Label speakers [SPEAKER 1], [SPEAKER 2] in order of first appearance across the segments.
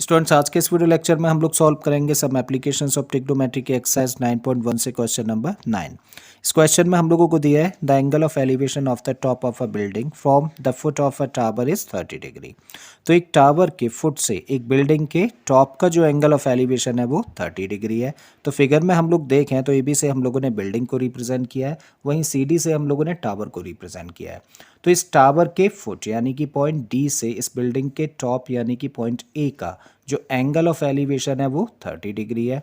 [SPEAKER 1] Students, आज के इस वीडियो लेक्चर में हम लोग सॉल्व करेंगे सम एप्लीकेशंस ऑफ ट्रिग्नोमेट्री के एक्सरसाइज 9.1 से क्वेश्चन नंबर 9। इस क्वेश्चन में हम लोगों को दिया है the angle of elevation of the top of a building from the foot of a tower is 30 degree. तो एक टावर के फुट से एक बिल्डिंग के टॉप का जो एंगल ऑफ एलिवेशन है वो 30 डिग्री है। तो फिगर में हम लोग देखें तो AB से हम लोगों ने बिल्डिंग को रिप्रेजेंट किया है, वहीं CD से हम लोगों ने टावर को रिप्रेजेंट किया है। तो इस टावर के फुट यानी कि पॉइंट D से इस बिल्डिंग के टॉप यानी कि पॉइंट A का जो एंगल ऑफ एलिवेशन है वो 30 डिग्री है।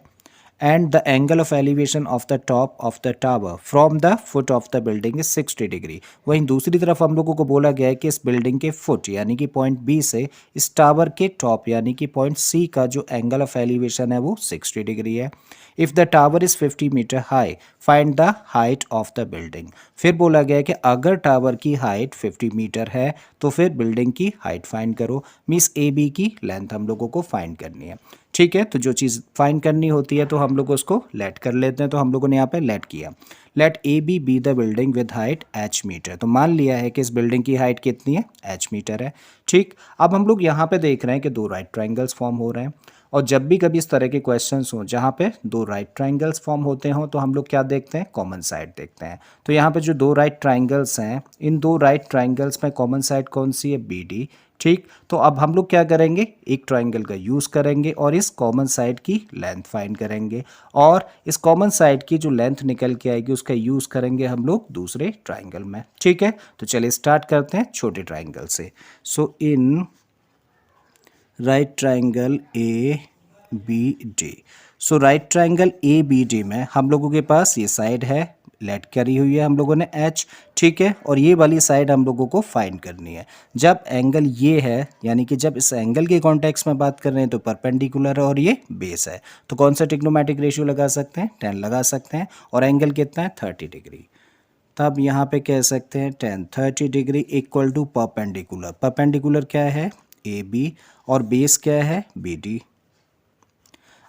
[SPEAKER 1] And the angle of elevation of the top of the tower from the foot of the building is 60 degree. वहीं दूसरी तरफ हम लोगों को बोला गया है कि इस बिल्डिंग के फुट यानी कि पॉइंट B से इस टावर के टॉप यानी कि पॉइंट C का जो एंगल ऑफ एलिवेशन है वो 60 डिग्री है। If the tower is 50 metre high find the height of the building. फिर बोला गया है कि अगर टावर की हाइट 50 मीटर है तो फिर बिल्डिंग की हाइट फाइंड करो। मीन्स AB की लेंथ हम लोगों को फाइंड करनी है। ठीक है, तो जो चीज़ फाइंड करनी होती है तो हम लोग उसको लेट कर लेते हैं। तो हम लोगों ने यहाँ पे लेट किया, let AB be the building with height h metre. तो मान लिया है कि इस बिल्डिंग की हाइट कितनी है, h मीटर है। ठीक, अब हम लोग यहाँ पे देख रहे हैं कि दो राइट ट्राइंगल्स फॉर्म हो रहे हैं, और जब भी कभी इस तरह के क्वेश्चंस हों जहाँ पे दो राइट ट्राइंगल्स फॉर्म होते हों तो हम लोग क्या देखते हैं, कॉमन साइड देखते हैं। तो यहाँ पे जो दो राइट ट्राइंगल्स हैं, इन दो राइट ट्राइंगल्स में कॉमन साइड कौन सी है, BD। ठीक, तो अब हम लोग क्या करेंगे, एक ट्राइंगल का यूज़ करेंगे और इस कॉमन साइड की लेंथ फाइंड करेंगे, और इस कॉमन साइड की जो लेंथ निकल के आएगी उसका यूज़ करेंगे हम लोग दूसरे ट्राइंगल में। ठीक है, तो चलिए स्टार्ट करते हैं छोटे ट्राइंगल से। So in right triangle ABD, so right triangle ABD में हम लोगों के पास ये साइड है, लेट करी हुई है हम लोगों ने H। ठीक है, और ये वाली साइड हम लोगों को फाइंड करनी है। जब एंगल ये है यानी कि जब इस एंगल के कॉन्टेक्स्ट में बात कर रहे हैं तो परपेंडिकुलर है और ये बेस है, तो कौन सा ट्रिग्नोमेट्रिक रेशियो लगा सकते हैं, 10 लगा सकते हैं, और एंगल कितना है, 30 डिग्री। तब यहाँ पे कह सकते हैं 10 30 degree equal to perpendicular. Perpendicular क्या है, AB, और बेस क्या है, BD।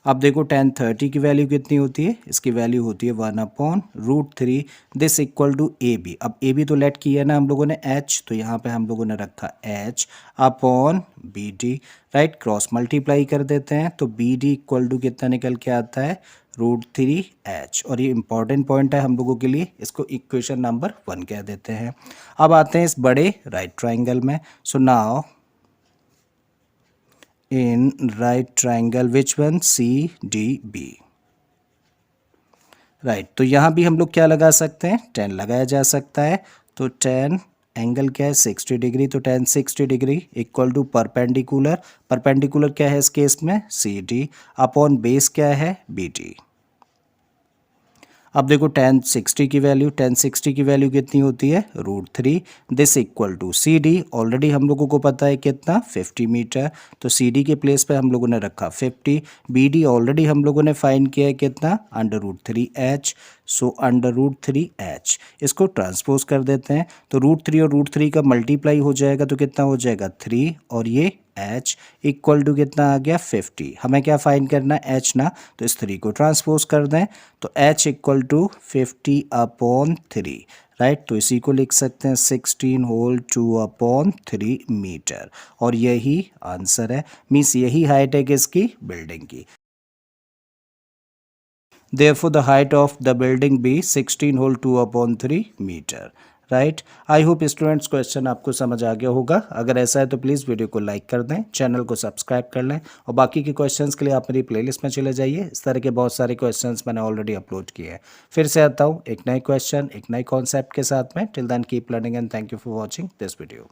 [SPEAKER 1] अब देखो tan 30 की वैल्यू कितनी होती है, इसकी वैल्यू होती है 1/√3 दिस इक्वल टू AB। अब AB तो लेट किया है ना हम लोगों ने H, तो यहाँ पे हम लोगों ने रखा H upon BD। Right, cross multiply कर देते हैं तो BD इक्वल टू कितना निकल के आता है, √3H। और ये इंपॉर्टेंट पॉइंट है हम लोगों के लिए, इसको इक्वेशन नंबर 1 कह देते हैं। अब आते हैं इस बड़े राइट ट्राइंगल में। So now in right triangle which one, CDB। Right, तो यहाँ भी हम लोग क्या लगा सकते हैं, 10 लगाया जा सकता है। तो 10 एंगल क्या है, 60 डिग्री, तो 10 60 degree equal to perpendicular. Perpendicular क्या है इस केस में, CD अपॉन बेस क्या है, BD। अब देखो tan 60 की वैल्यू कितनी होती है, √3 this equal to CD। Already हम लोगों को पता है कितना, 50 मीटर, तो CD के प्लेस पे हम लोगों ने रखा 50। BD ऑलरेडी हम लोगों ने फाइंड किया है कितना, √3H। सो √3H इसको ट्रांसपोज कर देते हैं तो √3 और √3 का मल्टीप्लाई हो जाएगा तो कितना हो जाएगा, 3, और ये H इक्वल टू कितना आ गया, 50। हमें क्या फाइंड करना है, H ना, तो इस 3 को ट्रांसपोज कर दें तो H equal to 50 upon 3। Right, तो इसी को लिख सकते हैं 16 होल 2 अपॉन 3 मीटर, और यही आंसर है। मीन्स यही हाइट है किसकी, बिल्डिंग की। Therefore, the height of the building be 16 whole 2 upon 3 metre. Right, I hope students question आपको समझ आ गया होगा। अगर ऐसा है तो प्लीज़ वीडियो को लाइक कर दें, चैनल को सब्सक्राइब कर लें, और बाकी के क्वेश्चंस के लिए आप मेरी प्लेलिस्ट में चले जाइए। इस तरह के बहुत सारे क्वेश्चंस मैंने ऑलरेडी अपलोड किए हैं। फिर से आता हूँ एक नए क्वेश्चन, एक नए कॉन्सेप्ट के साथ में। Till then keep learning and thank you for watching this video.